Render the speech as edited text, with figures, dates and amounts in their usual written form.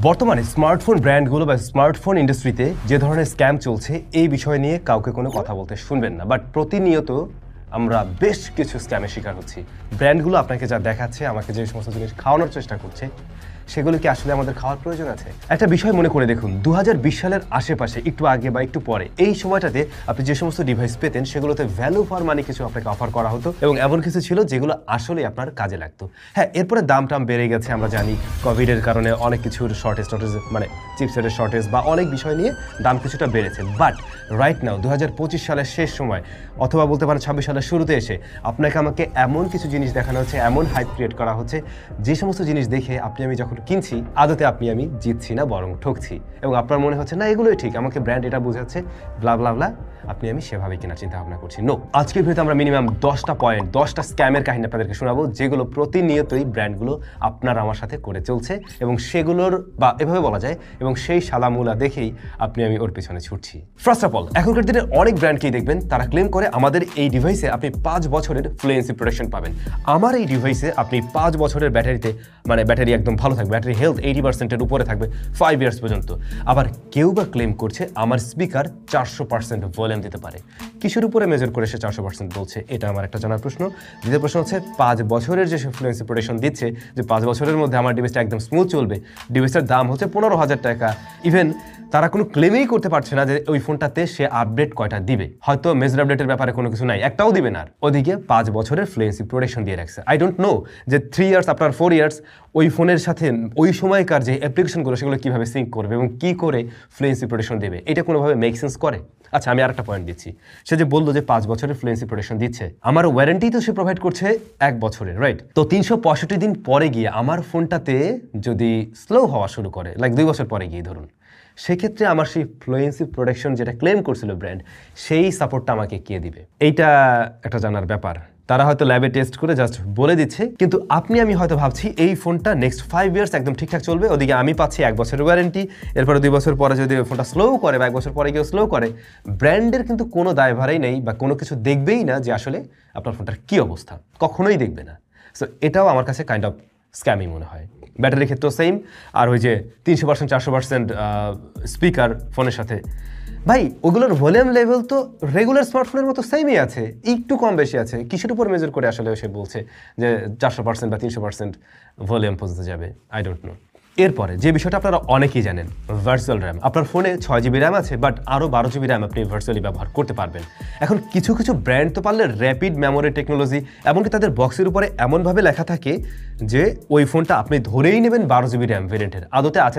বর্তমানে স্মার্টফোন ব্র্যান্ডগুলো বা স্মার্টফোন ইন্ডাস্ট্রিতে যে ধরনের স্ক্যাম চলছে এই বিষয় নিয়ে কাউকে কোনো কথা বলতে শুনবেন না, বাট প্রতিনিয়ত আমরা বেশ কিছু স্ক্যামের শিকার হচ্ছি। ব্র্যান্ডগুলো আপনাকে যা দেখাচ্ছে, আমাকে যে সমস্ত জিনিস খাওয়ানোর চেষ্টা করছে, সেগুলো কি আসলে আমাদের খাওয়ার প্রয়োজন আছে? একটা বিষয় মনে করে দেখুন, 2020 সালের আশেপাশে, একটু আগে বা একটু পরে, এই সময়টাতে আপনি যে সমস্ত ডিভাইস পেতেন সেগুলোতে ভ্যালু ফর মানি কিছু আপনাকে অফার করা হতো এবং এমন কিছু ছিল যেগুলো আসলে আপনার কাজে লাগতো। হ্যাঁ, এরপরে দাম টাম বেড়ে গেছে, আমরা জানি কোভিডের কারণে অনেক কিছুর শর্টেজ মানে চিপসেটের শর্টেজ বা অনেক বিষয় নিয়ে দাম কিছুটা বেড়েছে। বাট রাইট নাও 2025 সালের শেষ সময় অথবা বলতে পারেন 26 সালের শুরুতে এসে আপনাকে আমাকে এমন কিছু জিনিস দেখানো হচ্ছে, এমন হাইপ ক্রিয়েট করা হচ্ছে, যে সমস্ত জিনিস দেখে আপনি আমি যখন কিনছি আদতে আমি জিতছি না, বরং ঠকছি, এবং আপনার মনে হচ্ছে না এগুলোই ঠিক, আমাকে ব্র্যান্ড এটা বোঝাচ্ছে, ব্লা ব্লা ব্লা, আমি সেভাবে কেনার চিন্তা ভাবনা করছি। নো, আজকের ভিডিওতে আমরা মিনিমাম 10টা স্ক্যামের কাহিনী আপনাদেরকে শোনাবো, যেগুলো প্রতিনিয়তই ব্র্যান্ডগুলো আপনার আমার সাথে করে চলছে এবং সেগুলোর বা এভাবে বলা যায় এবং সেই শালামুলা দেখেই আমি ওর পিছনে ছুটছি। ফার্স্ট অফ অল, এখনকার দিনের অনেক ব্র্যান্ডকেই দেখবেন তারা ক্লেম করে আমাদের এই ডিভাইসে আপনি 5 বছরের ফ্লুয়েন্সি প্রোটেকশন পাবেন। আমার এই ডিভাইসে আপনি 5 বছরের ব্যাটারিতে, মানে ব্যাটারি একদম ভালো থাকবে, ব্যাটারি হেলথ 80%-এর উপরে থাকবে 5 ইয়ার্স পর্যন্ত। আবার কেউ বা ক্লেম করছে আমার স্পিকার 400% ভলিউম দিতে পারে। কিসের উপরে মেজার করে সে 400% বলছে, এটা আমার একটা জানার প্রশ্ন। দ্বিতীয় প্রশ্ন হচ্ছে 5 বছরের যে ফ্লুয়েন্সি প্রোটেকশন দিচ্ছে, যে 5 বছরের মধ্যে আমার ডিভাইসটা একদম স্মুথ চলবে, ডিভাইসের দাম হচ্ছে 15,000 টাকা। ইভেন তারা কোনো ক্লেমেই করতে পারছে না যে ওই ফোনটাতে সে আপডেট কয়টা দিবে, হয়তো মেজর আপডেটের ব্যাপারে কোনো কিছু নাই, একটাও দিবে না। ওদিকে 5 বছরের ফ্লুয়েন্সি প্রোটেকশন দিয়ে রাখছে। আই ডোন্ট নো যে 3 ইয়ার্স আফটার 4 ইয়ার্স ওই ফোনের সাথে ওই সময়কার যে অ্যাপ্লিকেশনগুলো সেগুলো কীভাবে সিঙ্ক করবে এবং কী করে ফ্লুয়েন্সি প্রোটেকশন দেবে, এটা কোনোভাবে মেক সেন্স করে? আচ্ছা, আমি আরেকটা পয়েন্ট দিচ্ছি। সে যে বললো যে 5 বছরের ফ্লুয়েন্সি প্রোটেকশন দিচ্ছে, আমার ওয়ারেন্টি তো সে প্রোভাইড করছে 1 বছরের, রাইট? তো 365 দিন পরে গিয়ে আমার ফোনটাতে যদি স্লো হওয়া শুরু করে, লাইক 2 বছর পরে গিয়ে ধরুন, সেক্ষেত্রে আমার সেই ফ্লুয়েন্সি প্রোটেকশন যেটা ক্লেম করছিল ব্র্যান্ড, সেই সাপোর্টটা আমাকে কে দিবে? এইটা একটা জানার ব্যাপার। তারা হয়তো ল্যাবে টেস্ট করে জাস্ট বলে দিচ্ছে, কিন্তু আমি হয়তো ভাবছি এই ফোনটা নেক্সট 5 ইয়ার্স একদম ঠিকঠাক চলবে, ওদিকে আমি পাচ্ছি 1 বছরের ওয়ারেন্টি, এরপরে 2 বছর পরে যদি ফোনটা স্লো করে বা 1 বছর পরে গিয়ে স্লো করে, ব্র্যান্ডের কিন্তু কোনো দায়ভারাই নেই বা কোনো কিছু দেখবেই না যে আসলে আপনার ফোনটার কী অবস্থা, কখনোই দেখবে না। সো এটাও আমার কাছে কাইন্ড অফ স্ক্যামই মনে হয়। ব্যাটারির ক্ষেত্রেও সেম। আর ওই যে 300% 400% স্পিকার ফোনের সাথে, ভাই ওগুলোর ভলিউম লেভেল তো রেগুলার স্মার্টফোনের মতো সেমই আছে, একটু কম বেশি আছে। কিসের উপর মেজার করে আসলে সে বলছে যে 400% বা 300% ভলিউম পৌঁছতে যাবে? I don't know. এরপরে যে বিষয়টা আপনারা অনেকেই জানেন, ভার্চুয়াল র্যাম। আপনার ফোনে 6 জিবি র্যাম আছে, বাট আরও 12 জিবি র্যাম আপনি ভার্চুয়ালি ব্যবহার করতে পারবেন। এখন কিছু ব্র্যান্ড তো পারলে র্যাপিড মেমোরি টেকনোলজি, এমনকি তাদের বক্সের উপরে এমনভাবে লেখা থাকে যে ওই ফোনটা আপনি ধরেই নেবেন 12 জিবি র্যাম ভেরিয়েন্টের। আদতে আছে